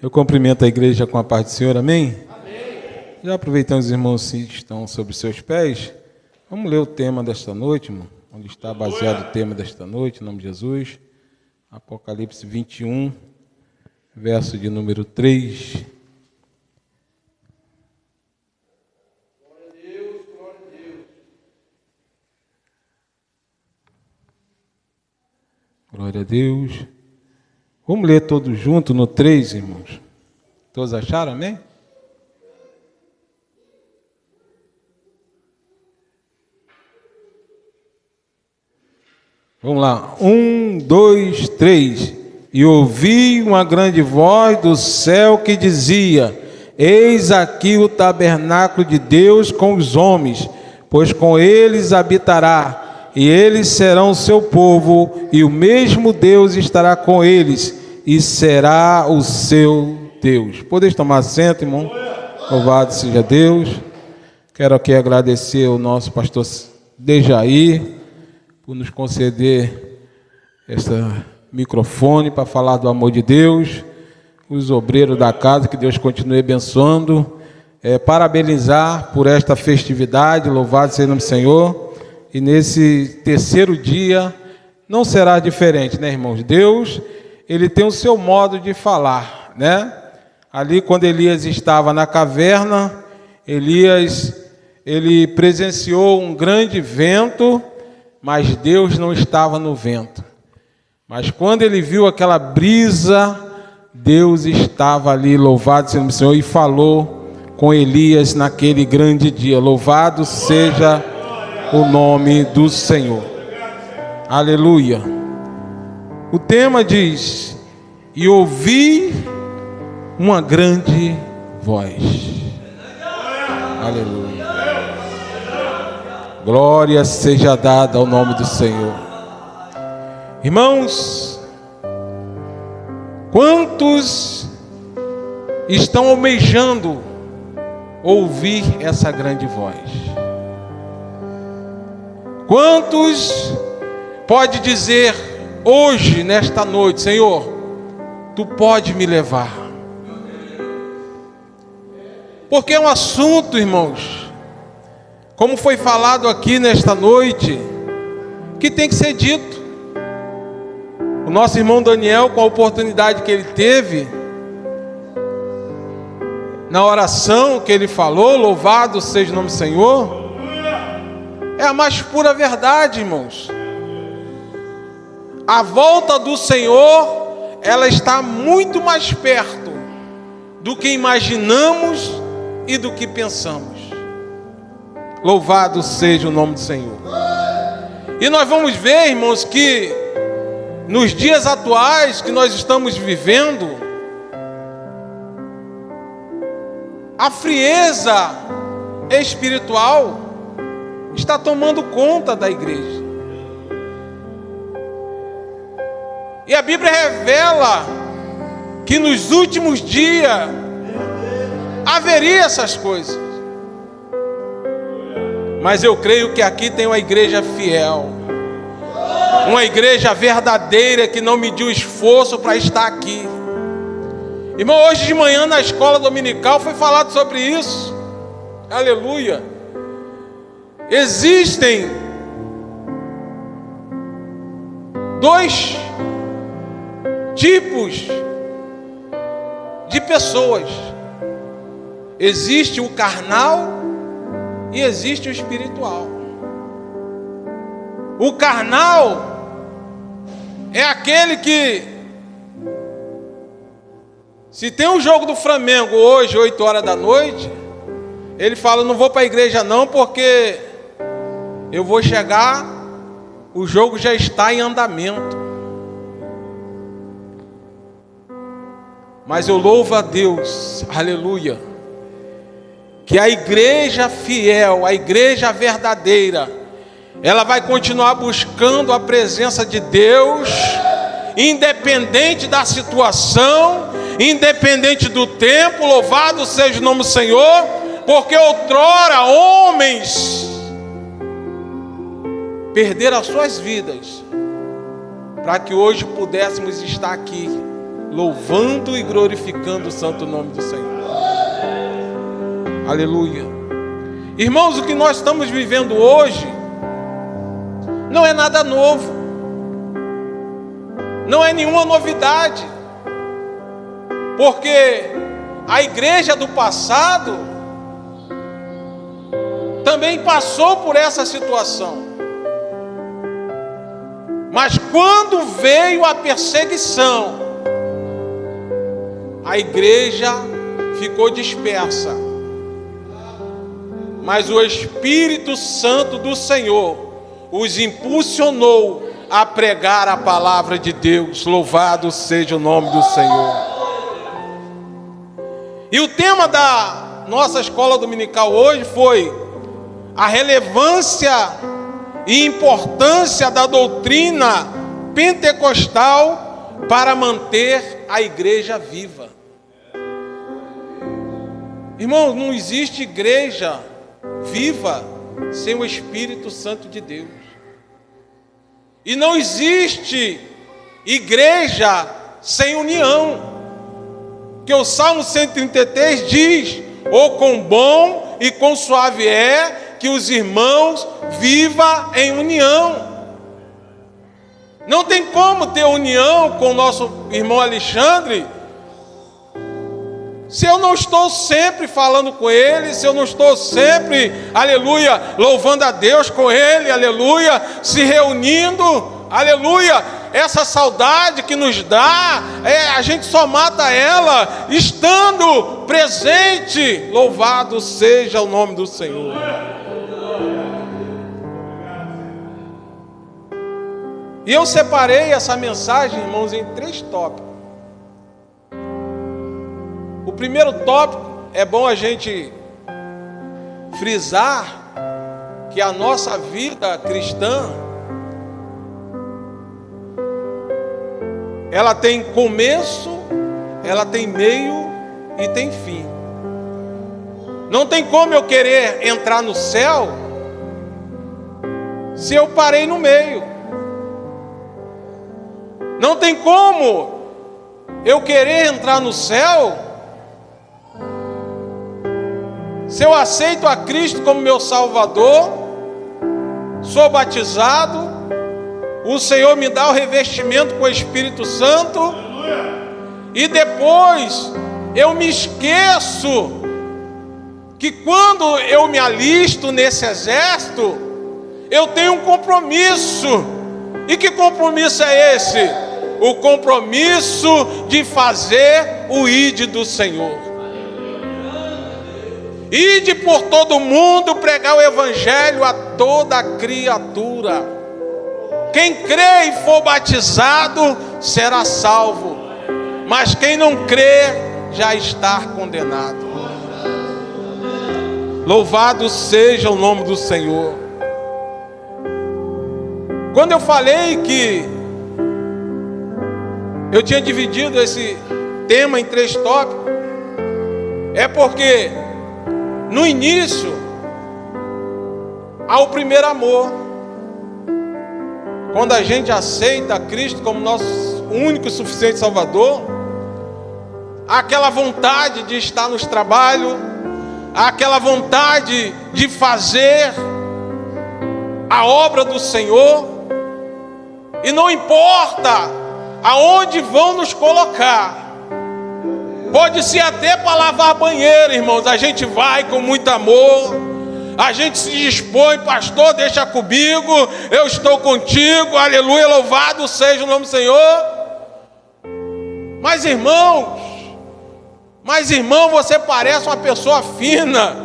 Eu cumprimento a igreja com a paz do Senhor, amém? Amém. Já aproveitando os irmãos que estão sobre seus pés, vamos ler o tema desta noite, irmão, onde está baseado o tema desta noite, em nome de Jesus. Apocalipse 21, verso de número 3. Glória a Deus, glória a Deus. Glória a Deus. Vamos ler todos juntos no 3, irmãos. Todos acharam, amém? Vamos lá. 1, 2, 3. E ouvi uma grande voz do céu que dizia: Eis aqui o tabernáculo de Deus com os homens, pois com eles habitará. E eles serão o seu povo, e o mesmo Deus estará com eles, e será o seu Deus. Podeis tomar assento, irmão? Louvado seja Deus. Quero aqui agradecer ao nosso pastor Dejair por nos conceder esse microfone para falar do amor de Deus. Os obreiros da casa, que Deus continue abençoando. Parabenizar por esta festividade, louvado seja o nome do Senhor. E nesse terceiro dia não será diferente, né, irmãos? Deus, ele tem o seu modo de falar, né? Ali, quando Elias estava na caverna, ele presenciou um grande vento, mas Deus não estava no vento. Mas quando ele viu aquela brisa, Deus estava ali, louvado seja o Senhor, e falou com Elias naquele grande dia. Louvado seja o nome do Senhor. Aleluia. O tema diz: e ouvi uma grande voz. Aleluia. Glória seja dada ao nome do Senhor. Irmãos, quantos estão almejando ouvir essa grande voz? Quantos pode dizer hoje, nesta noite: Senhor, Tu pode me levar? Porque é um assunto, irmãos, como foi falado aqui nesta noite, que tem que ser dito. O nosso irmão Daniel, com a oportunidade que ele teve, na oração que ele falou, louvado seja o nome do Senhor, é a mais pura verdade, irmãos. A volta do Senhor, ela está muito mais perto do que imaginamos e do que pensamos. Louvado seja o nome do Senhor. E nós vamos ver, irmãos, que nos dias atuais que nós estamos vivendo, a frieza espiritual está tomando conta da igreja. E a Bíblia revela que nos últimos dias haveria essas coisas. Mas eu creio que aqui tem uma igreja fiel, uma igreja verdadeira que não mediu esforço para estar aqui. Irmão, hoje de manhã na escola dominical foi falado sobre isso. Aleluia. Existem dois tipos de pessoas. Existe o carnal e existe o espiritual. O carnal é aquele que, se tem um jogo do Flamengo hoje, 8 horas da noite, ele fala: não vou para a igreja não, porque eu vou chegar, o jogo já está em andamento. Mas eu louvo a Deus, aleluia, que a igreja fiel, a igreja verdadeira, ela vai continuar buscando a presença de Deus, independente da situação, independente do tempo. Louvado seja o nome do Senhor, porque outrora homens perderam as suas vidas para que hoje pudéssemos estar aqui louvando e glorificando o santo nome do Senhor. Aleluia. Irmãos, o que nós estamos vivendo hoje não é nada novo, não é nenhuma novidade, porque a igreja do passado também passou por essa situação. Mas quando veio a perseguição, a igreja ficou dispersa. Mas o Espírito Santo do Senhor os impulsionou a pregar a palavra de Deus. Louvado seja o nome do Senhor. E o tema da nossa escola dominical hoje foi a relevância e importância da doutrina pentecostal para manter a igreja viva. Irmãos, não existe igreja viva sem o Espírito Santo de Deus. E não existe igreja sem união. Que o Salmo 133 diz: "Oh, quão bom e quão suave é que os irmãos vivam em união." Não tem como ter união com o nosso irmão Alexandre se eu não estou sempre falando com ele, se eu não estou sempre, aleluia, louvando a Deus com ele, aleluia, se reunindo, aleluia. Essa saudade que nos dá, a gente só mata ela estando presente. Louvado seja o nome do Senhor. E eu separei essa mensagem, irmãos, em 3 tópicos. O primeiro tópico, é bom a gente frisar que a nossa vida cristã, ela tem começo, ela tem meio e tem fim. Não tem como eu querer entrar no céu se eu parei no meio. Não tem como eu querer entrar no céu se eu aceito a Cristo como meu Salvador, sou batizado, o Senhor me dá o revestimento com o Espírito Santo, e depois eu me esqueço que quando eu me alisto nesse exército, eu tenho um compromisso. E que compromisso é esse? O compromisso de fazer o ID do Senhor. Ide por todo mundo pregar o evangelho a toda criatura. Quem crê e for batizado será salvo, mas quem não crê já está condenado. Louvado seja o nome do Senhor. Quando eu falei que eu tinha dividido esse tema em 3 tópicos, é porque no início há o primeiro amor. Quando a gente aceita Cristo como nosso único e suficiente Salvador, há aquela vontade de estar nos trabalhos, há aquela vontade de fazer a obra do Senhor, e não importa aonde vão nos colocar. Pode ser até para lavar banheiro, irmãos. A gente vai com muito amor, a gente se dispõe, pastor, deixa comigo, eu estou contigo, aleluia, louvado seja o nome do Senhor. Mas irmão, você parece uma pessoa fina,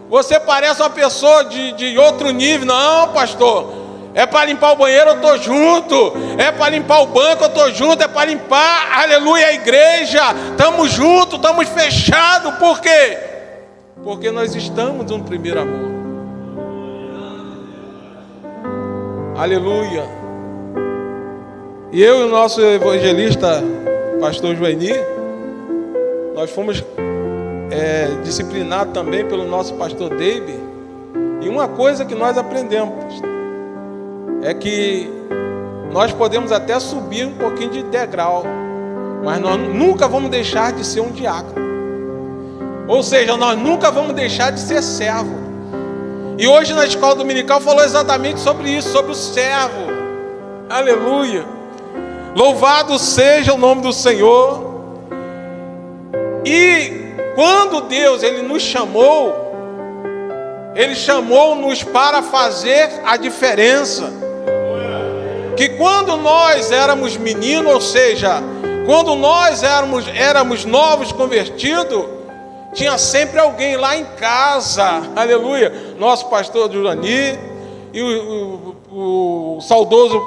você parece uma pessoa de outro nível. Não, pastor, é para limpar o banheiro, eu estou junto. É para limpar o banco, eu estou junto. É para limpar, aleluia, a igreja. Estamos juntos, estamos fechados. Por quê? Porque nós estamos no primeiro amor. Aleluia. E eu e o nosso evangelista, pastor Joeni, nós fomos disciplinados também pelo nosso pastor David. E uma coisa que nós aprendemos é que nós podemos até subir um pouquinho de degrau, mas nós nunca vamos deixar de ser um diácono. Ou seja, nós nunca vamos deixar de ser servo. E hoje na escola dominical falou exatamente sobre isso, sobre o servo. Aleluia. Louvado seja o nome do Senhor. E quando Deus ele nos chamou, Ele chamou-nos para fazer a diferença. Que quando nós éramos meninos, ou seja, quando nós éramos novos convertidos, tinha sempre alguém lá em casa, aleluia, nosso pastor Jurani e o saudoso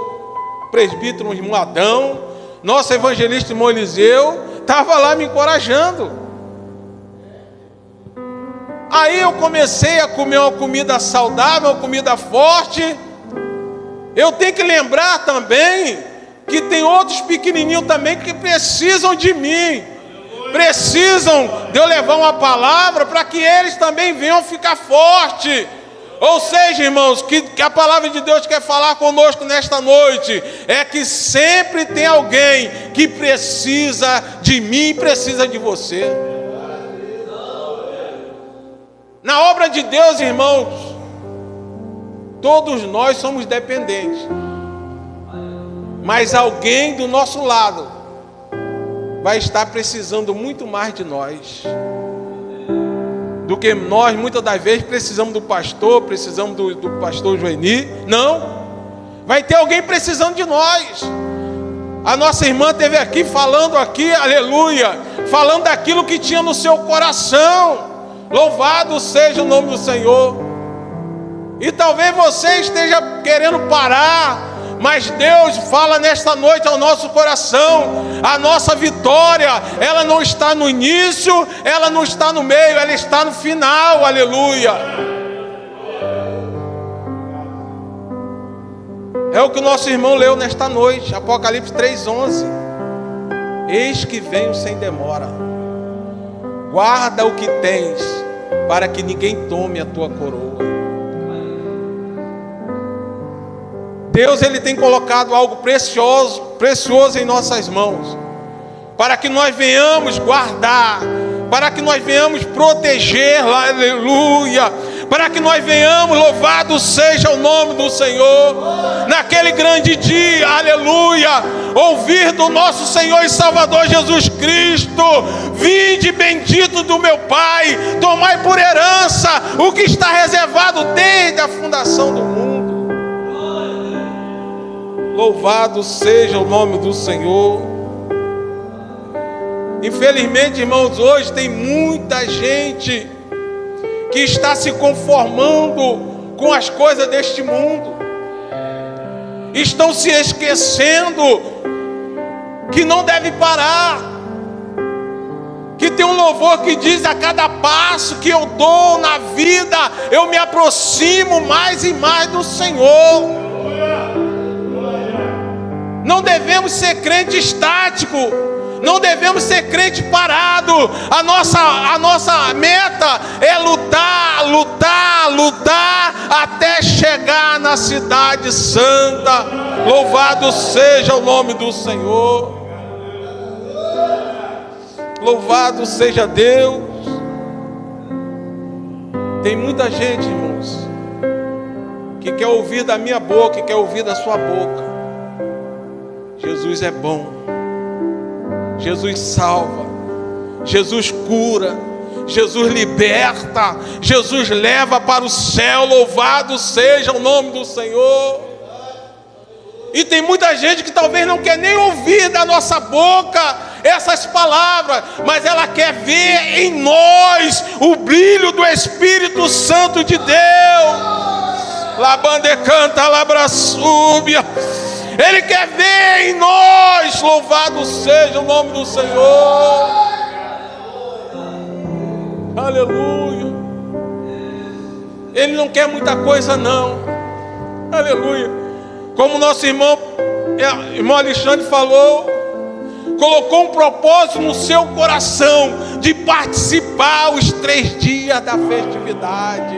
presbítero irmão Adão, nosso evangelista irmão Eliseu, estava lá me encorajando. Aí eu comecei a comer uma comida saudável, uma comida forte. Eu tenho que lembrar também que tem outros pequenininhos também que precisam de mim. Precisam de eu levar uma palavra para que eles também venham ficar fortes. Ou seja, irmãos, que a palavra de Deus quer falar conosco nesta noite é que sempre tem alguém que precisa de mim, precisa de você. Na obra de Deus, irmãos, todos nós somos dependentes, mas alguém do nosso lado vai estar precisando muito mais de nós do que nós, muitas das vezes, precisamos do pastor, precisamos do pastor Joeni. Não, vai ter alguém precisando de nós. A nossa irmã esteve aqui falando aqui, aleluia, falando daquilo que tinha no seu coração. Louvado seja o nome do Senhor. E talvez você esteja querendo parar, mas Deus fala nesta noite ao nosso coração: a nossa vitória, ela não está no início, ela não está no meio, ela está no final, aleluia. É o que o nosso irmão leu nesta noite, Apocalipse 3:11. Eis que venho sem demora. Guarda o que tens, para que ninguém tome a tua coroa. Deus ele tem colocado algo precioso em nossas mãos, para que nós venhamos guardar, para que nós venhamos proteger, aleluia, para que nós venhamos, louvado seja o nome do Senhor, naquele grande dia, aleluia, ouvir do nosso Senhor e Salvador Jesus Cristo: vinde bendito do meu Pai, tomai por herança o que está reservado desde a fundação do mundo. Louvado seja o nome do Senhor. Infelizmente, irmãos, hoje tem muita gente que está se conformando com as coisas deste mundo. Estão se esquecendo que não deve parar. Que tem um louvor que diz: a cada passo que eu dou na vida, eu me aproximo mais e mais do Senhor. Não devemos ser crente estático, não devemos ser crente parado. A nossa meta é lutar até chegar na cidade santa. Louvado seja o nome do Senhor. Louvado seja Deus. Tem muita gente, irmãos, que quer ouvir da minha boca, que quer ouvir da sua boca: Jesus é bom, Jesus salva, Jesus cura, Jesus liberta, Jesus leva para o céu. Louvado seja o nome do Senhor. E tem muita gente que talvez não quer nem ouvir da nossa boca essas palavras, mas ela quer ver em nós o brilho do Espírito Santo de Deus. Labande canta, labraçúbia. Ele quer ver em nós. Louvado seja o nome do Senhor. Aleluia. Ele não quer muita coisa não. Aleluia. Como nosso irmão Alexandre falou, colocou um propósito no seu coração de participar os 3 dias da festividade.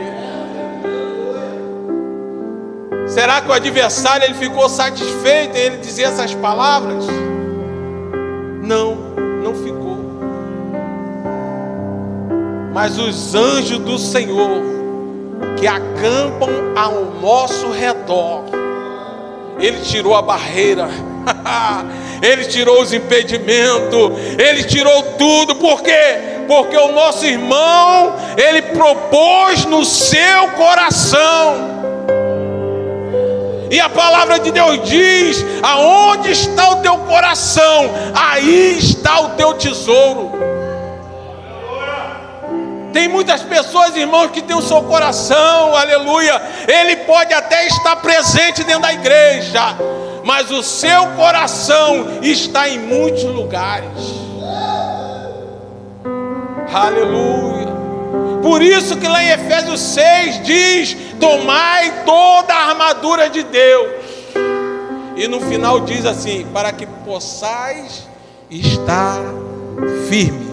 Será que o adversário ele ficou satisfeito em ele dizer essas palavras? Não. mas os anjos do Senhor que acampam ao nosso redor. Ele tirou a barreira, Ele tirou os impedimentos, Ele tirou tudo. Por quê? Porque o nosso irmão, Ele propôs no seu coração. E a palavra de Deus diz: aonde está o teu coração, aí está o teu tesouro. Tem muitas pessoas, irmãos, que têm o seu coração, aleluia, ele pode até estar presente dentro da igreja, mas o seu coração está em muitos lugares. Aleluia. Por isso que lá em Efésios 6 diz: tomai toda a armadura de Deus. E no final diz assim: para que possais estar firme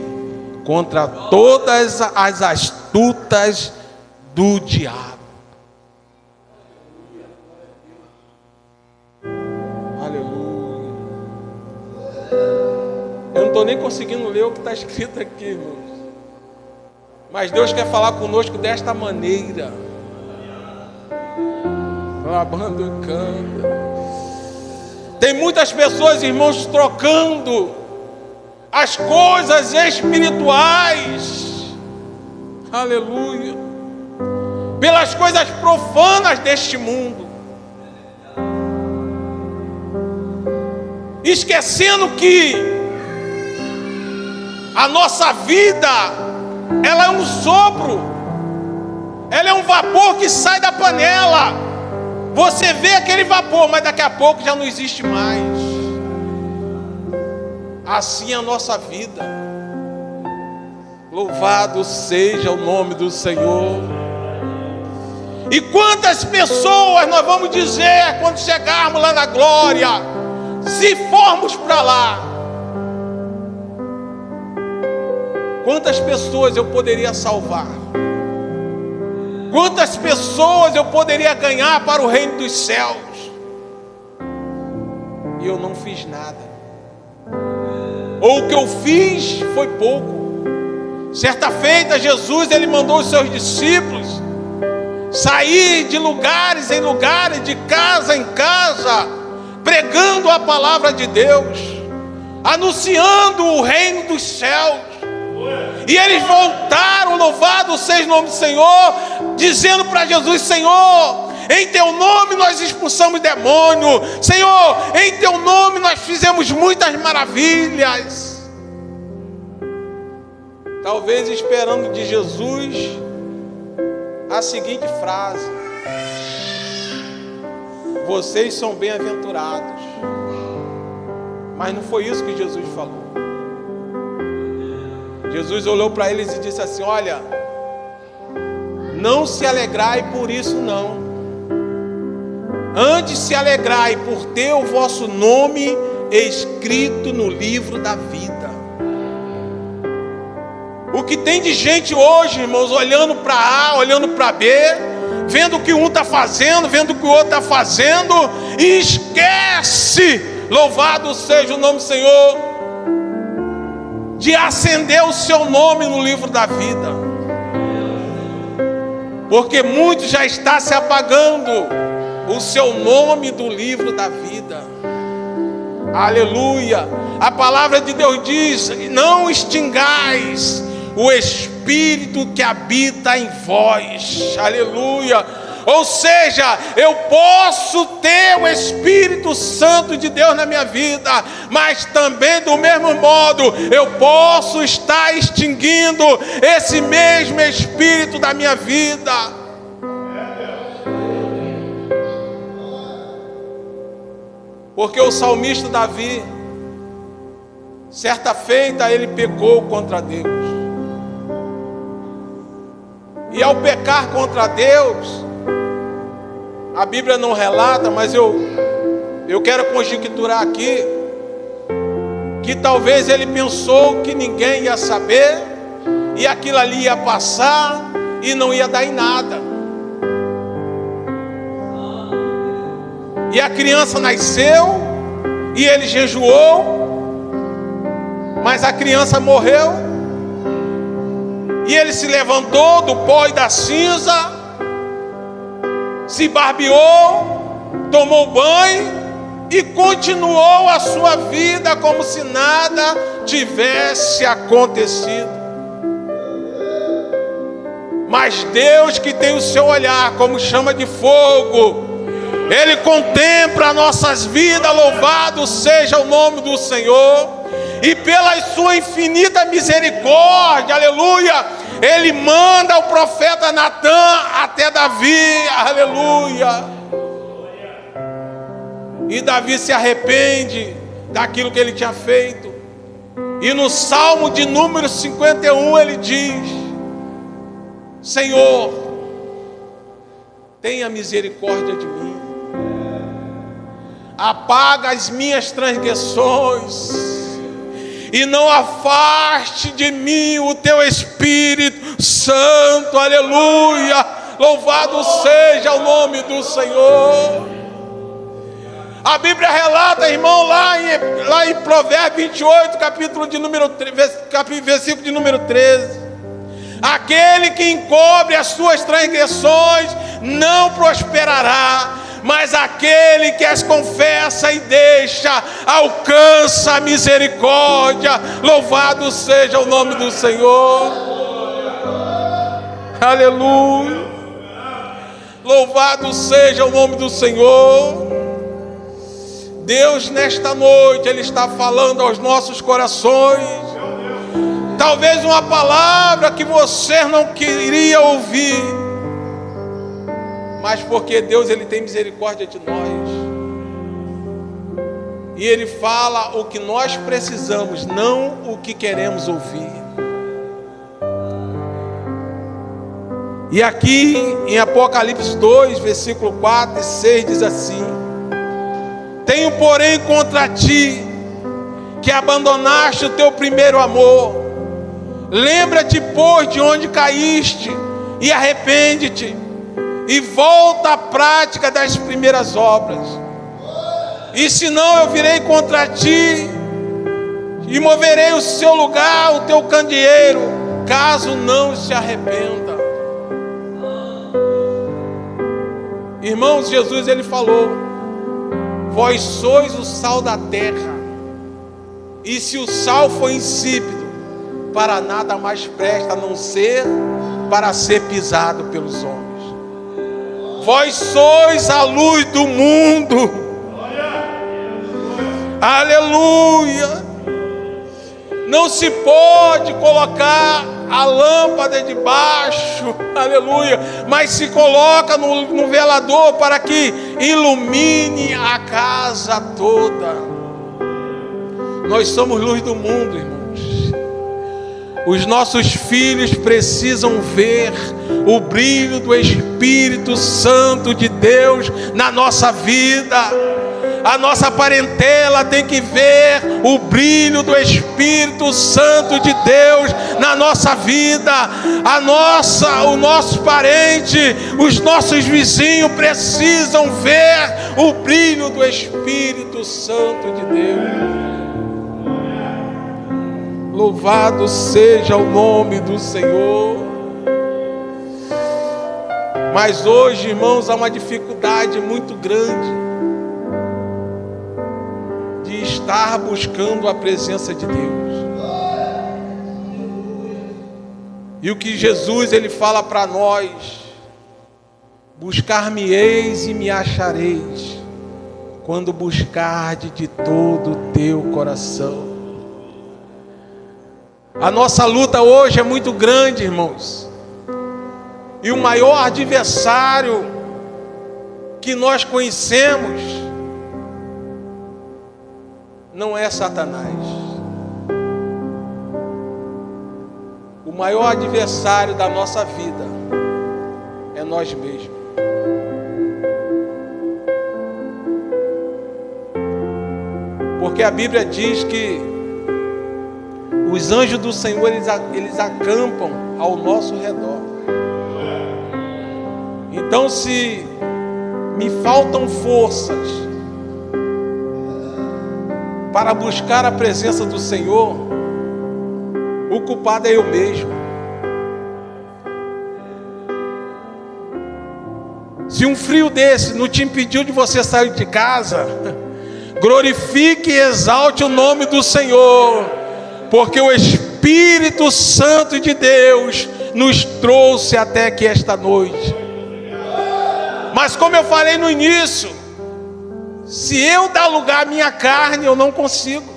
contra todas as astutas do diabo. Aleluia. Eu não estou nem conseguindo ler o que está escrito aqui, irmãos. Mas Deus quer falar conosco desta maneira. Lavando canta. Tem muitas pessoas, irmãos, trocando as coisas espirituais, aleluia, pelas coisas profanas deste mundo, esquecendo que a nossa vida, ela é um sopro, ela é um vapor que sai da panela. Você vê aquele vapor, mas daqui a pouco já não existe mais. Assim é a nossa vida. Louvado seja o nome do Senhor. E quantas pessoas nós vamos dizer quando chegarmos lá na glória, se formos para lá? Quantas pessoas eu poderia salvar? Quantas pessoas eu poderia ganhar para o reino dos céus? E eu não fiz nada. Ou o que eu fiz foi pouco. Certa feita, Jesus, ele mandou os seus discípulos sair de lugares em lugares, de casa em casa, pregando a palavra de Deus, anunciando o reino dos céus. E eles voltaram, louvado seja o nome do Senhor, dizendo para Jesus: Senhor, em teu nome nós expulsamos demônio, Senhor, em teu nome nós fizemos muitas maravilhas. Talvez esperando de Jesus a seguinte frase: vocês são bem-aventurados. Mas não foi isso que Jesus falou. Jesus olhou para eles e disse assim: olha, não se alegrai por isso não. Antes se alegrai por ter o vosso nome escrito no livro da vida. O que tem de gente hoje, irmãos, olhando para A, olhando para B, vendo o que um está fazendo, vendo o que o outro está fazendo, e esquece, louvado seja o nome do Senhor, de acender o seu nome no livro da vida. Porque muito já está se apagando o seu nome do livro da vida. Aleluia. A palavra de Deus diz: não extingais o Espírito que habita em vós. Aleluia. Ou seja, eu posso ter o Espírito Santo de Deus na minha vida, mas também do mesmo modo eu posso estar extinguindo esse mesmo Espírito da minha vida. Porque o salmista Davi, certa feita, ele pecou contra Deus. E ao pecar contra Deus, a Bíblia não relata, mas eu quero conjecturar aqui, que talvez ele pensou que ninguém ia saber, e aquilo ali ia passar, e não ia dar em nada. E a criança nasceu, e ele jejuou, mas a criança morreu, E ele se levantou do pó e da cinza, se barbeou, tomou banho e continuou a sua vida como se nada tivesse acontecido. Mas Deus, que tem o seu olhar como chama de fogo, Ele contempla nossas vidas, louvado seja o nome do Senhor. E pela sua infinita misericórdia, aleluia, Ele manda o profeta Natã até Davi, aleluia. E Davi se arrepende daquilo que ele tinha feito. E no Salmo de número 51 ele diz: Senhor, tenha misericórdia de mim, apaga as minhas transgressões e não afaste de mim o teu Espírito Santo, aleluia, louvado seja o nome do Senhor. A Bíblia relata, irmão, lá em Provérbios 28, versículo de número 13: aquele que encobre as suas transgressões não prosperará, mas aquele que as confessa e deixa alcança a misericórdia. Louvado seja o nome do Senhor, aleluia, louvado seja o nome do Senhor. Deus, nesta noite, Ele está falando aos nossos corações. Talvez uma palavra que você não queria ouvir, mas porque Deus, Ele tem misericórdia de nós, e Ele fala o que nós precisamos, não o que queremos ouvir. E aqui em Apocalipse 2, versículo 4 e 6 diz assim: tenho porém contra ti que abandonaste o teu primeiro amor. Lembra-te, pois, de onde caíste e arrepende-te e volta à prática das primeiras obras. E senão eu virei contra ti e moverei o seu lugar, o teu candeeiro, caso não se arrependa. Irmãos, Jesus, Ele falou: vós sois o sal da terra, e se o sal for insípido, para nada mais presta, a não ser para ser pisado pelos homens. Vós sois a luz do mundo, aleluia. Não se pode colocar a lâmpada debaixo, aleluia, mas se coloca no velador para que ilumine a casa toda. Nós somos luz do mundo, irmãos. Os nossos filhos precisam ver o brilho do Espírito Santo de Deus na nossa vida. A nossa parentela tem que ver o brilho do Espírito Santo de Deus na nossa vida. O nosso parente, os nossos vizinhos precisam ver o brilho do Espírito Santo de Deus. Louvado seja o nome do Senhor. Mas hoje, irmãos, há uma dificuldade muito grande de estar buscando a presença de Deus. E o que Jesus, Ele fala para nós: buscar-me-eis e me achareis, quando buscardes de todo o teu coração. A nossa luta hoje é muito grande, irmãos. E o maior adversário que nós conhecemos não é Satanás. O maior adversário da nossa vida é nós mesmos. Porque a Bíblia diz que os anjos do Senhor, eles acampam ao nosso redor. Então, se me faltam forças para buscar a presença do Senhor, o culpado é eu mesmo. Se um frio desse não te impediu de você sair de casa, glorifique e exalte o nome do Senhor, porque o Espírito Santo de Deus nos trouxe até aqui esta noite. Mas como eu falei no início, se eu dar lugar à minha carne, eu não consigo.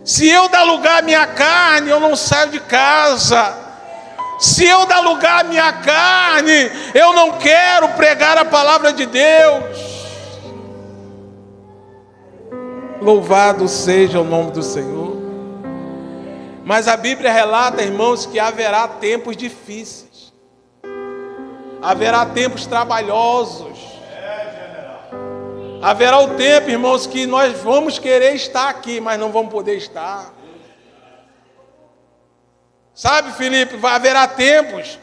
Se eu dar lugar à minha carne, eu não saio de casa. Se eu dar lugar à minha carne, eu não quero pregar a palavra de Deus. Louvado seja o nome do Senhor. Mas a Bíblia relata, irmãos, que haverá tempos difíceis. Haverá tempos trabalhosos. Haverá o tempo, irmãos, que nós vamos querer estar aqui, mas não vamos poder estar. Sabe, Felipe, haverá tempos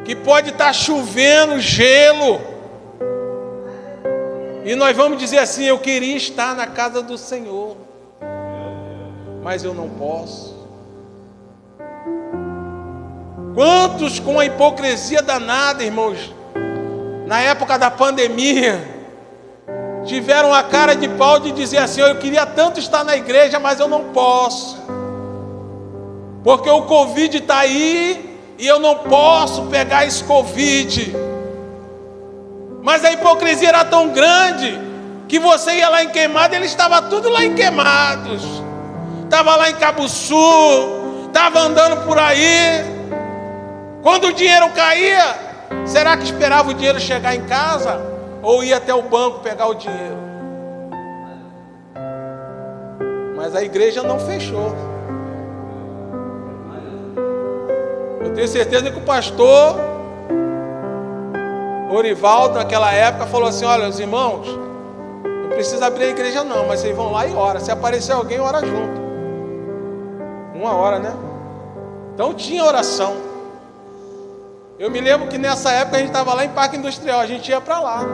que pode estar chovendo gelo. E nós vamos dizer assim: eu queria estar na casa do Senhor, mas eu não posso. Quantos com a hipocrisia danada, irmãos, na época da pandemia, tiveram a cara de pau de dizer assim: eu queria tanto estar na igreja, mas eu não posso, porque o Covid está aí e eu não posso pegar esse Covid. Mas a hipocrisia era tão grande que você ia lá em Queimado, ele estava tudo lá em Queimados, estava lá em Cabuçu, estava andando por aí. Quando o dinheiro caía, será que esperava o dinheiro chegar em casa? Ou ia até o banco pegar o dinheiro? Mas a igreja não fechou. Eu tenho certeza que o pastor Orivaldo, naquela época, falou assim: olha, os irmãos, não precisa abrir a igreja não, mas vocês vão lá e ora. Se aparecer alguém, ora junto. 1 hora, né? Então tinha oração. Eu me lembro que nessa época a gente estava lá em Parque Industrial, a gente ia para lá,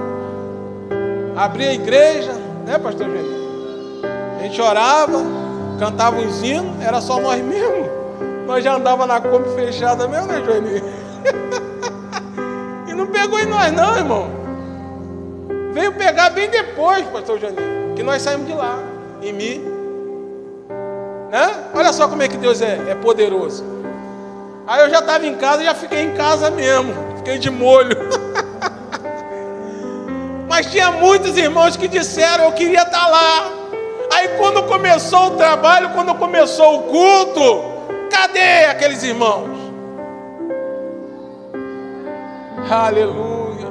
abria a igreja, né, pastor Joaninho? A gente orava, cantava uns hinos, era só nós mesmos. Nós já andava na Kombi fechada mesmo, né, Joaninho? E não pegou em nós não, irmão. Veio pegar bem depois, pastor Joaninho, que nós saímos de lá, em mim, né? Olha só como é que Deus é poderoso. Aí eu já estava em casa, já fiquei em casa mesmo, fiquei de molho. Mas tinha muitos irmãos que disseram: eu queria estar lá. Aí quando começou o trabalho, quando começou o culto, cadê aqueles irmãos? Aleluia.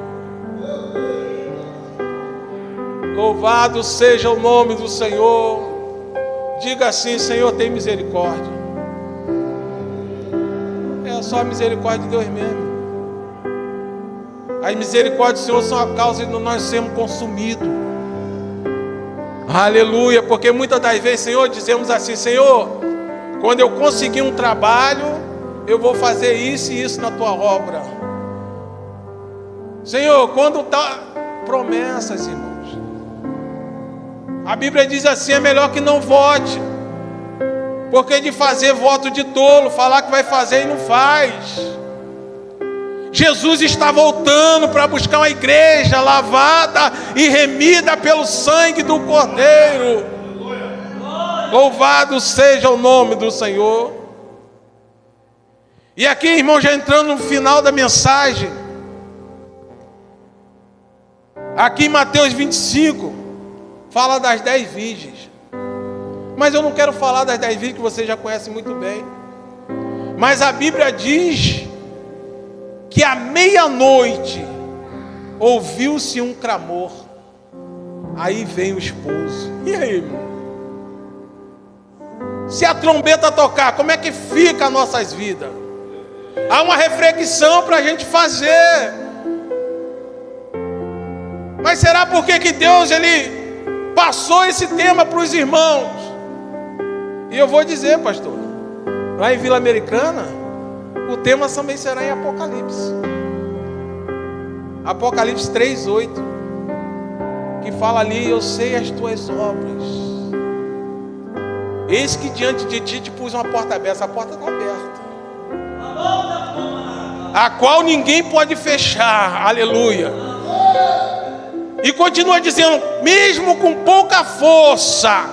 Louvado seja o nome do Senhor. Diga assim: Senhor, tem misericórdia. É só a misericórdia de Deus mesmo. As misericórdias do Senhor são a causa de nós sermos consumidos. Aleluia. Porque muitas das vezes, Senhor, dizemos assim: Senhor, quando eu conseguir um trabalho, eu vou fazer isso e isso na tua obra. Senhor, quando está promessas, irmãos, a Bíblia diz assim: é melhor que não vote, porque de fazer voto de tolo, falar que vai fazer e não faz. Jesus está voltando para buscar uma igreja lavada e remida pelo sangue do Cordeiro. Louvado seja o nome do Senhor. E aqui, irmão, já entrando no final da mensagem, aqui em Mateus 25, fala das 10 virgens. Mas eu não quero falar das 10 virgens, que você já conhece muito bem. Mas a Bíblia diz que à meia-noite ouviu-se um clamor. Aí vem o esposo. E aí, irmão? Se a trombeta tocar, como é que fica as nossas vidas? Há uma reflexão para a gente fazer. Mas será por que Deus ele passou esse tema para os irmãos? E eu vou dizer, pastor, lá em Vila Americana, o tema também será em Apocalipse. Apocalipse 3:8, que fala ali: eu sei as tuas obras. Eis que diante de ti te pus uma porta aberta. Essa porta está aberta. a qual ninguém pode fechar. Aleluia. E continua dizendo: mesmo com pouca força,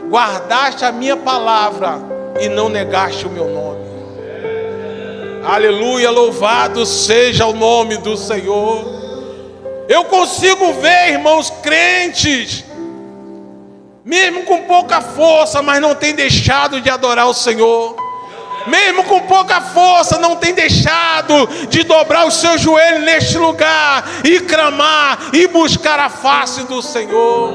guardaste a minha palavra e não negaste o meu nome. Aleluia, louvado seja o nome do Senhor. Eu consigo ver, irmãos, crentes, mesmo com pouca força, mas não tem deixado de adorar o Senhor. Mesmo com pouca força, não tem deixado de dobrar os seus joelhos neste lugar e clamar e buscar a face do Senhor.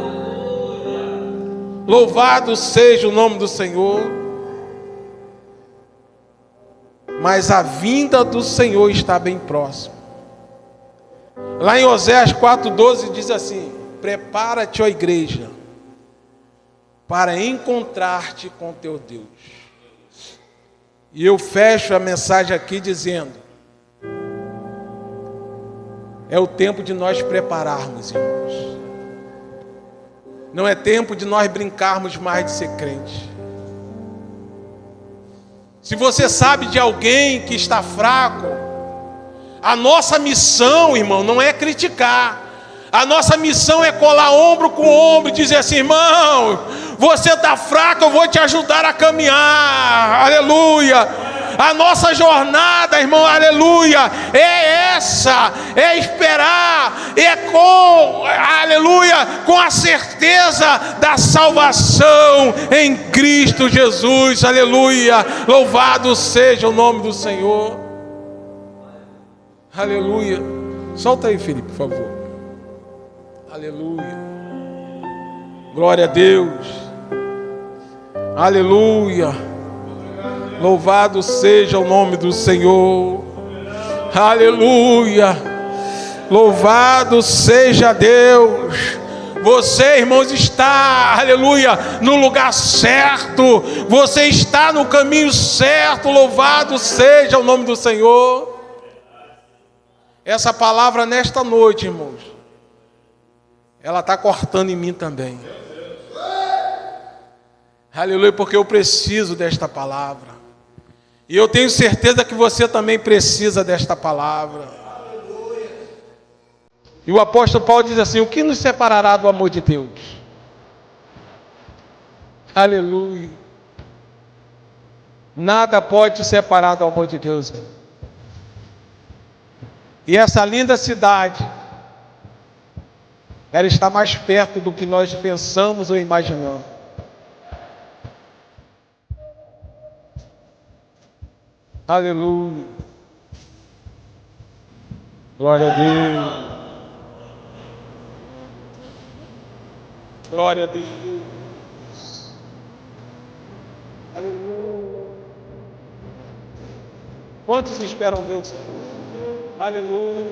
Louvado seja o nome do Senhor. Mas a vinda do Senhor está bem próxima. Lá em Oséias 4,12 diz assim: prepara-te, ó igreja, para encontrar-te com teu Deus. E eu fecho a mensagem aqui dizendo: é o tempo de nós prepararmos, irmãos. Não é tempo de nós brincarmos mais de ser crente. Se você sabe de alguém que está fraco, a nossa missão, irmão, não é criticar. A nossa missão é colar ombro com ombro e dizer assim: irmão, você está fraco, eu vou te ajudar a caminhar. Aleluia. A nossa jornada, irmão, aleluia, é essa, é esperar, é com, aleluia, com a certeza da salvação em Cristo Jesus, aleluia. Louvado seja o nome do Senhor. Aleluia. Solta aí, Felipe, por favor. Aleluia. Glória a Deus. Aleluia. Louvado seja o nome do Senhor. Aleluia. Louvado seja Deus. Você, irmãos, está, aleluia, no lugar certo. Você está no caminho certo. Louvado seja o nome do Senhor. Essa palavra nesta noite, irmãos, ela está cortando em mim também. Aleluia, porque eu preciso desta palavra. E eu tenho certeza que você também precisa desta palavra. E o apóstolo Paulo diz assim: o que nos separará do amor de Deus? Aleluia. Nada pode te separar do amor de Deus. E essa linda cidade, ela está mais perto do que nós pensamos ou imaginamos. Aleluia. Glória a Deus. Glória a Deus. Aleluia. Quantos esperam Deus? Aleluia.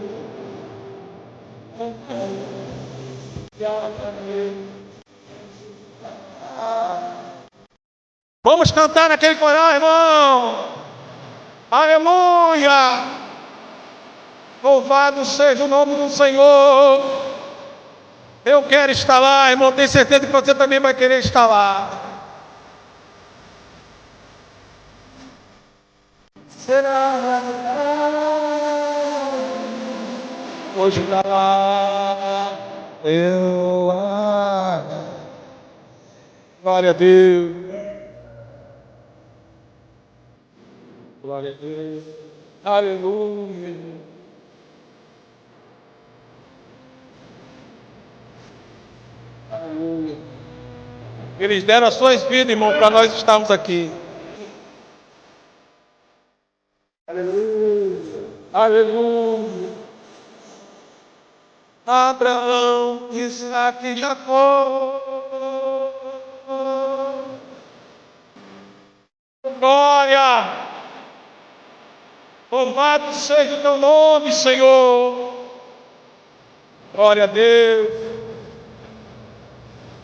Vamos cantar naquele coral, irmão. Aleluia. Louvado seja o nome do Senhor. Eu quero estar lá, irmão. Tenho certeza que você também vai querer estar lá. Será hoje lá eu glória a Deus. Glória a Deus. Aleluia. Aleluia. Eles deram as suas vidas, irmão, para nós estarmos aqui. Aleluia. Aleluia. Abraão, Isaac e Jacó. Glória. Louvado seja o teu nome, Senhor. Glória a Deus.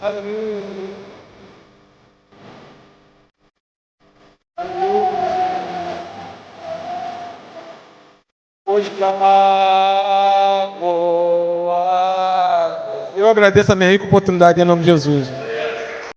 Aleluia. Hoje eu agradeço a minha rica oportunidade em nome de Jesus.